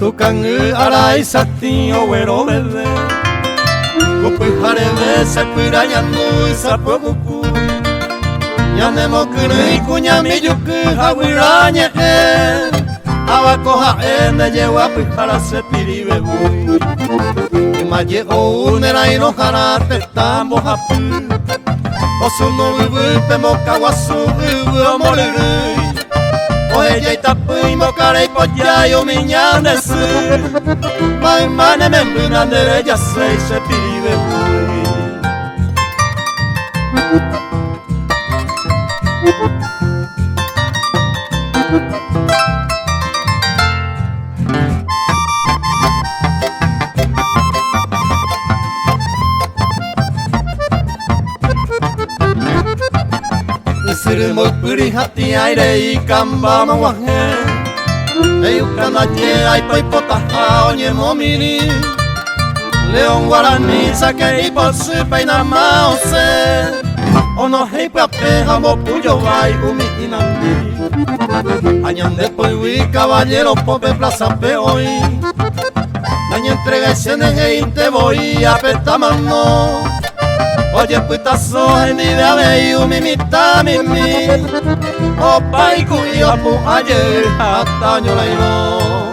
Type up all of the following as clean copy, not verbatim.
tukan arai sakti owero bebe Kupi harebe sepirañandu isapoguku Yanemo kuru ikunya miyuku hawirañe Abako hae neyewa pihara sepiri bebu Imaye ounera inohara tetambo hapu Osuno ubu pemoka wasu ubu omoruru Oye itapu imokare ipoya yominya desu Maimane membuna nere yasei sepiri bebu Sirmo puri hati aire ikamba mawahe Eyukana ye aipai potaha onye momini Leon guarani sake iposu paina maose Ono hei pape hamo puyo vai umi inambi Añande poi caballero pope plaza peoi Daña entrega escene e te voy a petamano Oye putazo en idea de yumi mita mimi Opa y cuyo apu ayer hasta año la ino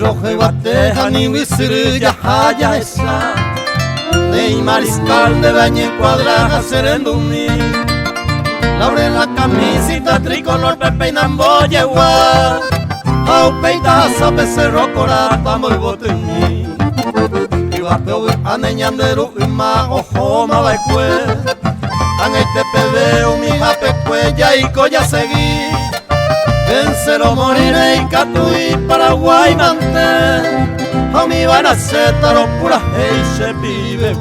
Roje bate hani wisuru yahaya esa Nei mariscal de baño en cuadraja serendumi Laure la camisita tricolor pepe namboyewa Au peita sabe cerro corata muy botuni Iba peo aneñanderu ima ojo mabekwe Anete pebeo mi japekwe ya y coya seguí Vencero moriré en Catuí, Paraguay, mante A mi van a ser taro pura hey se vive